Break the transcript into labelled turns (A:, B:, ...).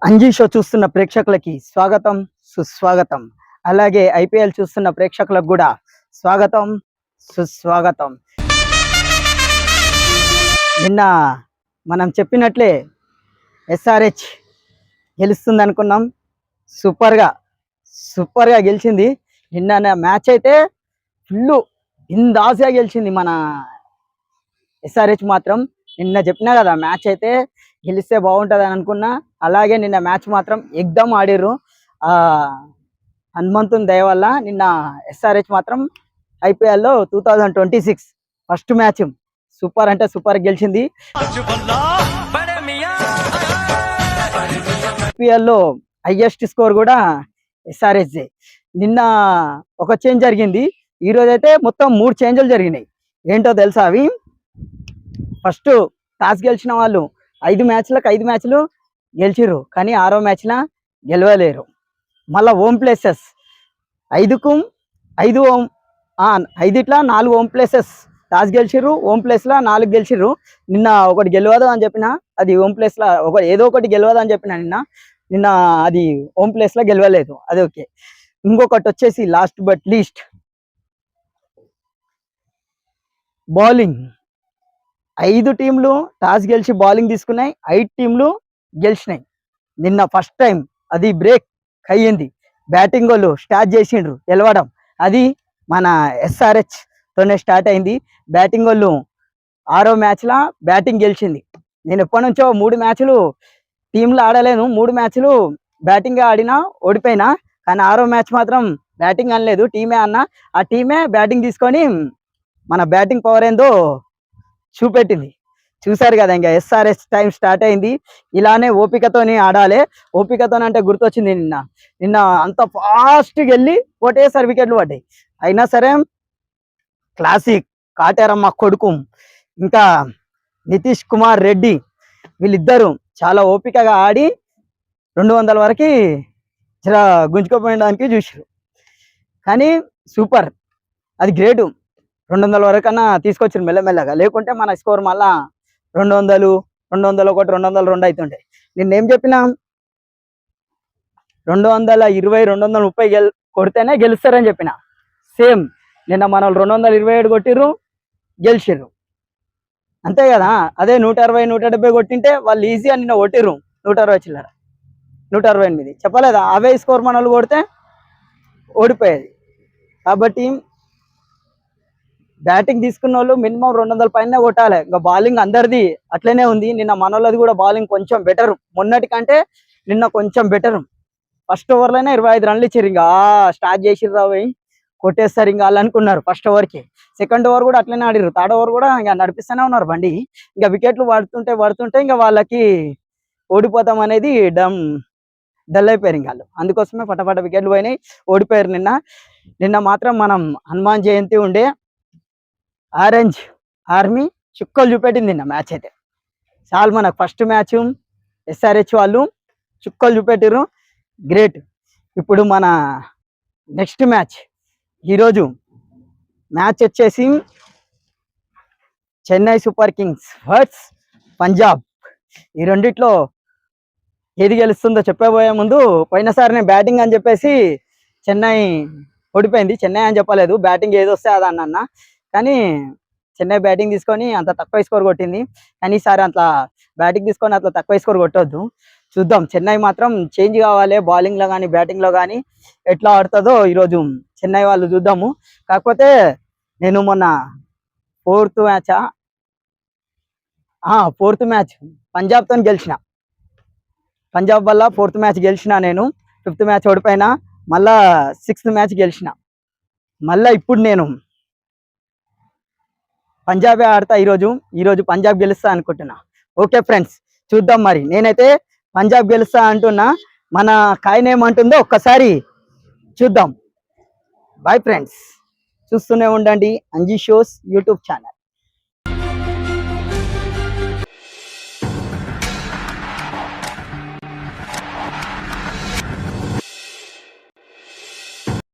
A: Anji show చూస్తున్న ప్రేక్షకులకి స్వాగతం సుస్వాగతం. అలాగే ఐపీఎల్ చూస్తున్న ప్రేక్షకులకు కూడా స్వాగతం సుస్వాగతం. నిన్న మనం చెప్పినట్లే ఎస్ఆర్హెచ్ గెలుస్తుంది అనుకున్నాం. సూపర్గా గెలిచింది. నిన్న మ్యాచ్ అయితే ఫుల్ ఇందాసగా గెలిచింది మన ఎస్ఆర్హెచ్ మాత్రం. నిన్న చెప్పినా కదా మ్యాచ్ అయితే గెలిస్తే బాగుంటుంది అని అనుకున్నా. అలాగే నిన్న మ్యాచ్ మాత్రం ఎగ్దమ్ ఆడిర్రు. హనుమంతుని దయ వల్ల నిన్న ఎస్ఆర్హెచ్ మాత్రం ఐపీఎల్లో 2026 ఫస్ట్ మ్యాచ్ సూపర్ అంటే సూపర్ గెలిచింది. ఐపీఎల్లో హైయెస్ట్ స్కోర్ కూడా ఎస్ఆర్హెచ్. నిన్న ఒక చేంజ్ జరిగింది, ఈ రోజు అయితే మొత్తం 3 చేంజ్లు జరిగినాయి. ఏంటో తెలుసా అవి? ఫస్ట్ టాస్ గెలిచిన వాళ్ళు 5 మ్యాచ్లు గెలిచిర్రు, కానీ 6వ మ్యాచ్లో గెలవలేరు. మళ్ళీ home places 5 4 home places toss గెలిచిర్రు, హోమ్ ప్లేస్లో 4 గెలిచిర్రు. నిన్న ఒకటి గెలవదు అని చెప్పిన, అది హోమ్ ప్లేస్లో ఏదో ఒకటి గెలవదు అని చెప్పిన. నిన్న అది హోమ్ ప్లేస్లో గెలవలేదు, అది ఓకే. ఇంకొకటి వచ్చేసి లాస్ట్ బట్ లీస్ట్ బౌలింగ్. 5 టీంలు టాస్ గెలిచి బౌలింగ్ తీసుకున్నాయి, 5 టీంలు గెలిచినాయి. నిన్న ఫస్ట్ టైం అది బ్రేక్ అయ్యింది. బ్యాటింగ్ వాళ్ళు స్టార్ట్ చేసిండ్రు గెలవడం, అది మన ఎస్ఆర్హెచ్ తోనే స్టార్ట్ అయింది. బ్యాటింగ్ వాళ్ళు 6వ మ్యాచ్లో బ్యాటింగ్ గెలిచింది. నేను ఎప్పటి నుంచో 3 మ్యాచ్లు టీంలో ఆడలేను, 3 మ్యాచ్లు బ్యాటింగ్ ఆడినా ఓడిపోయినా, కానీ 6వ మ్యాచ్ మాత్రం బ్యాటింగ్ అనలేదు, టీమే అన్నా. ఆ టీమే బ్యాటింగ్ తీసుకొని మన బ్యాటింగ్ పవర్ ఏందో చూపెట్టింది. చూసారు కదా, ఇంకా ఎస్ఆర్హెచ్ టైం స్టార్ట్ అయింది. ఇలానే ఓపికతోని ఆడాలి. ఓపికతోనంటే గుర్తొచ్చింది, నిన్న అంత ఫాస్ట్గా వెళ్ళి ఒకటేసారి వికెట్లు పడ్డాయి. అయినా సరే క్లాసిక్ కాటేరమ్మ కొడుకు ఇంకా నితీష్ కుమార్ రెడ్డి వీళ్ళిద్దరూ చాలా ఓపికగా ఆడి 200 వరకు జర గుంజుకోపోయడానికి చూసారు. కానీ సూపర్, అది గ్రేటు. 200 వరకు అన్నా తీసుకొచ్చారు మెల్లమెల్లగా, లేకుంటే మన స్కోర్ మళ్ళా 200, 201, 202 అవుతుంటాయి. నిన్నేం చెప్పినా 220, 230 కొడితేనే గెలుస్తారని చెప్పిన. సేమ్ నిన్న మన వాళ్ళు 227 కొట్టిర్రు, గెలిచిర్రు, అంతే కదా. అదే 160, 170 కొట్టింటే వాళ్ళు ఈజీగా నిన్న కొట్టిర్రు 160 చిల్లర, 168 చెప్పలేదా? అవే స్కోర్ మన వాళ్ళు కొడితే ఓడిపోయేది. కాబట్టి బ్యాటింగ్ తీసుకున్న వాళ్ళు మినిమం 200 పైన కొట్టాలి. ఇంకా బౌలింగ్ అందరిది అట్లనే ఉంది. నిన్న మనోళ్ళది కూడా బౌలింగ్ కొంచెం బెటర్, మొన్నటి కంటే నిన్న కొంచెం బెటర్. ఫస్ట్ ఓవర్లోనే 25 రన్లు ఇచ్చారు. ఇంకా స్టార్ట్ చేసిర్రు అవి కొట్టేస్తారు ఇంకా వాళ్ళు అనుకున్నారు ఫస్ట్ ఓవర్కి. సెకండ్ ఓవర్ కూడా అట్లనే ఆడిర్రు, థర్డ్ ఓవర్ కూడా ఇంకా నడిపిస్తూనే ఉన్నారు బండి. ఇంకా వికెట్లు పడుతుంటే ఇంకా వాళ్ళకి ఓడిపోతాం అనేది డల్ అయిపోయారు ఇంకా వాళ్ళు. అందుకోసమే పటపట వికెట్లు పోయినాయి, ఓడిపోయారు. నిన్న మాత్రం మనం హనుమాన్ జయంతి ఉండే ఆరెంజ్ ఆర్మీ చుక్కలు చూపెట్టింది నిన్న మ్యాచ్ అయితే. చాలు, మనకు ఫస్ట్ మ్యాచ్ ఎస్ఆర్హెచ్ వాళ్ళు చుక్కలు చూపెట్టిర్రు, గ్రేట్. ఇప్పుడు మన నెక్స్ట్ మ్యాచ్ ఈరోజు మ్యాచ్ వచ్చేసి Chennai super Kings versus Punjab. ఈ రెండిట్లో ఏది గెలుస్తుందో చెప్పబోయే ముందు, పోయినసారి నేను బ్యాటింగ్ అని చెప్పేసి చెన్నై ఓడిపోయింది. చెన్నై అని చెప్పలేదు, బ్యాటింగ్ ఏది వస్తే అది అన్న. కానీ చెన్నై బ్యాటింగ్ తీసుకొని అంత తక్కువ స్కోర్ కొట్టింది. కానీ ఈసారి అట్లా బ్యాటింగ్ తీసుకొని అట్లా తక్కువ స్కోర్ కొట్టొద్దు. చూద్దాం, చెన్నై మాత్రం చేంజ్ కావాలి బౌలింగ్లో కానీ బ్యాటింగ్లో కానీ. ఎట్లా ఆడుతుందో ఈరోజు చెన్నై వాళ్ళు చూద్దాము. కాకపోతే నేను మొన్న ఫోర్త్ మ్యాచ్ పంజాబ్తో గెలిచిన, పంజాబ్ వల్ల 4th మ్యాచ్ గెలిచిన. నేను 5th మ్యాచ్ ఓడిపోయినా, మళ్ళా 6th మ్యాచ్ గెలిచిన. మళ్ళీ ఇప్పుడు నేను పంజాబే ఆడతా. ఈరోజు పంజాబ్ గెలుస్తా అనుకుంటున్నా. ఓకే ఫ్రెండ్స్, చూద్దాం మరి. నేనైతే పంజాబ్ గెలుస్తా అంటున్నా, మన కాయిన్ ఏమంటుందో ఒక్కసారి చూద్దాం. బాయ్ ఫ్రెండ్స్, చూస్తూనే ఉండండి అంజీ షోస్ యూట్యూబ్ ఛానల్.